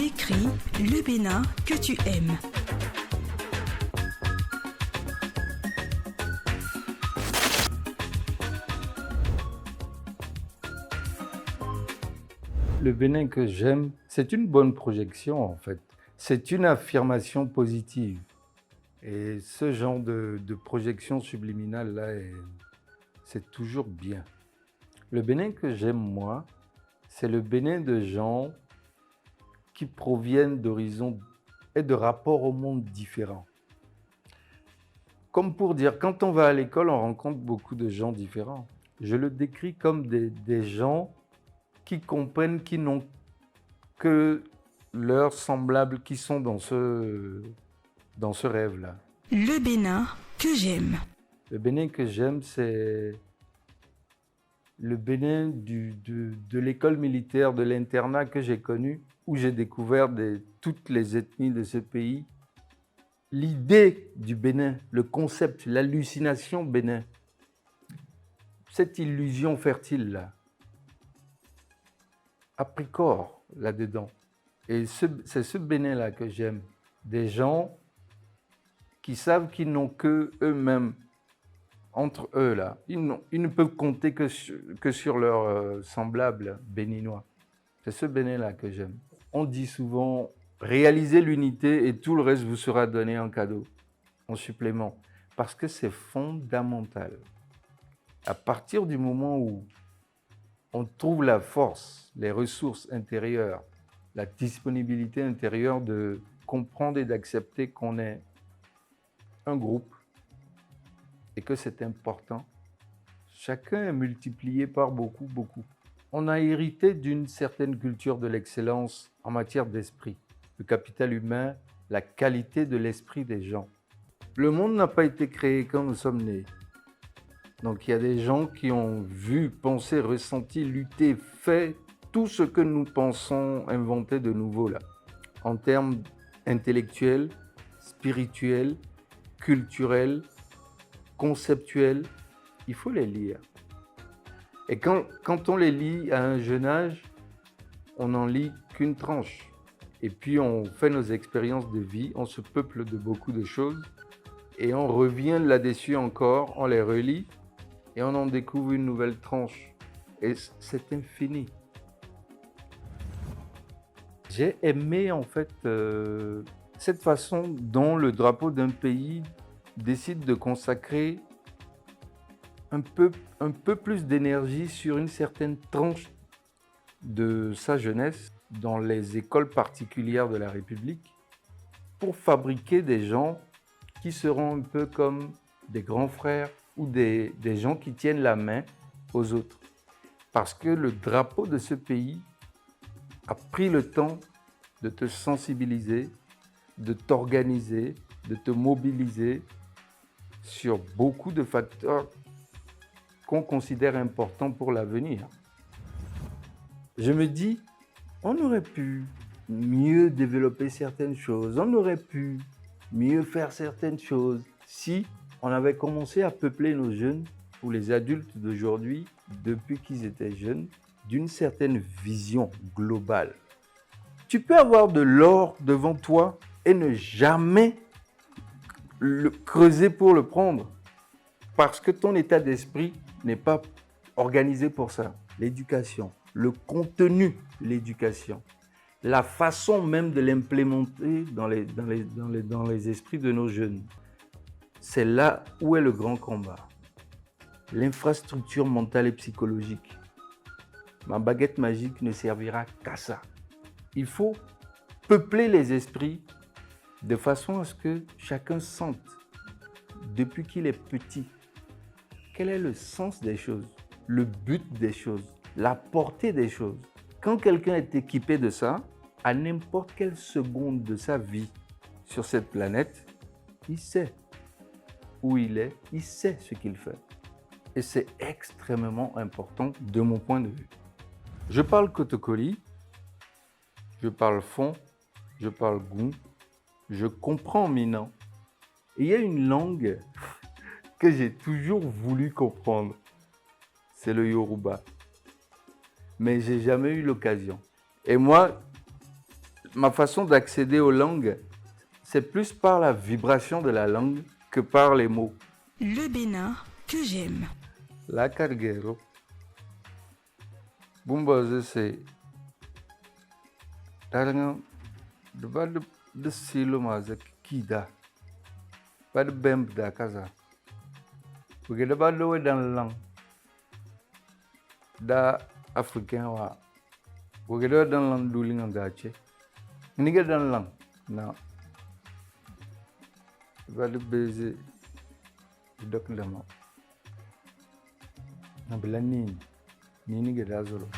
Décris le Bénin que tu aimes. Le Bénin que j'aime, c'est une bonne projection en fait. C'est une affirmation positive. Et ce genre de projection subliminale là, c'est toujours bien. Le Bénin que j'aime moi, c'est le Bénin de gens qui proviennent d'horizons et de rapports au monde différents. Comme pour dire, quand on va à l'école, on rencontre beaucoup de gens différents. Je le décris comme des gens qui comprennent, qui n'ont que leurs semblables qui sont dans ce rêve-là. Le Bénin que j'aime. Le Bénin que j'aime, c'est le Bénin de l'école militaire, de l'internat que j'ai connu, où j'ai découvert toutes les ethnies de ce pays. L'idée du Bénin, le concept, l'hallucination Bénin, cette illusion fertile-là, a pris corps là-dedans. Et c'est ce Bénin-là que j'aime. Des gens qui savent qu'ils n'ont que eux-mêmes, entre eux là. Ils ne peuvent compter que sur leurs semblables béninois. C'est ce Bénin-là que j'aime. On dit souvent, réalisez l'unité et tout le reste vous sera donné en cadeau, en supplément. Parce que c'est fondamental. À partir du moment où on trouve la force, les ressources intérieures, la disponibilité intérieure de comprendre et d'accepter qu'on est un groupe et que c'est important, chacun est multiplié par beaucoup, beaucoup. On a hérité d'une certaine culture de l'excellence en matière d'esprit, le capital humain, la qualité de l'esprit des gens. Le monde n'a pas été créé quand nous sommes nés. Donc il y a des gens qui ont vu, pensé, ressenti, lutté, fait tout ce que nous pensons inventer de nouveau là, en termes intellectuels, spirituels, culturels, conceptuels. Il faut les lire. Et quand on les lit à un jeune âge, on n'en lit qu'une tranche. Et puis on fait nos expériences de vie, on se peuple de beaucoup de choses, et on revient là-dessus encore, on les relit, et on en découvre une nouvelle tranche. Et c'est infini. J'ai aimé en fait cette façon dont le drapeau d'un pays décide de consacrer un peu plus d'énergie sur une certaine tranche de sa jeunesse dans les écoles particulières de la République pour fabriquer des gens qui seront un peu comme des grands frères ou des gens qui tiennent la main aux autres. Parce que le drapeau de ce pays a pris le temps de te sensibiliser, de t'organiser, de te mobiliser sur beaucoup de facteurs qu'on considère importants pour l'avenir. Je me dis, on aurait pu mieux développer certaines choses, on aurait pu mieux faire certaines choses si on avait commencé à peupler nos jeunes, ou les adultes d'aujourd'hui, depuis qu'ils étaient jeunes, d'une certaine vision globale. Tu peux avoir de l'or devant toi et ne jamais le creuser pour le prendre, parce que ton état d'esprit n'est pas organisé pour ça. L'éducation, le contenu de l'éducation, la façon même de l'implémenter dans les esprits de nos jeunes. C'est là où est le grand combat. L'infrastructure mentale et psychologique. Ma baguette magique ne servira qu'à ça. Il faut peupler les esprits de façon à ce que chacun sente, depuis qu'il est petit, quel est le sens des choses, le but des choses, la portée des choses. Quand quelqu'un est équipé de ça, à n'importe quelle seconde de sa vie sur cette planète, il sait où il est, il sait ce qu'il fait. Et c'est extrêmement important de mon point de vue. Je parle Kotokoli, je parle fond, je parle goût, je comprends Minnan. Et il y a une langue que j'ai toujours voulu comprendre, c'est le Yoruba. Mais j'ai jamais eu l'occasion. Et moi, ma façon d'accéder aux langues, c'est plus par la vibration de la langue que par les mots. Le Bénin que j'aime. La Carguero. Bumbaze c'est Daranga de silo maze kida. Pas de bemb da kaza. Vous avez pas de dans la langue. Da africain wa. Vous avez dans la langue d'ouling d'ache. Ni dans la langue. Non. Pas de baiser. Doc lama. Na bila nini. Nini gada zolo.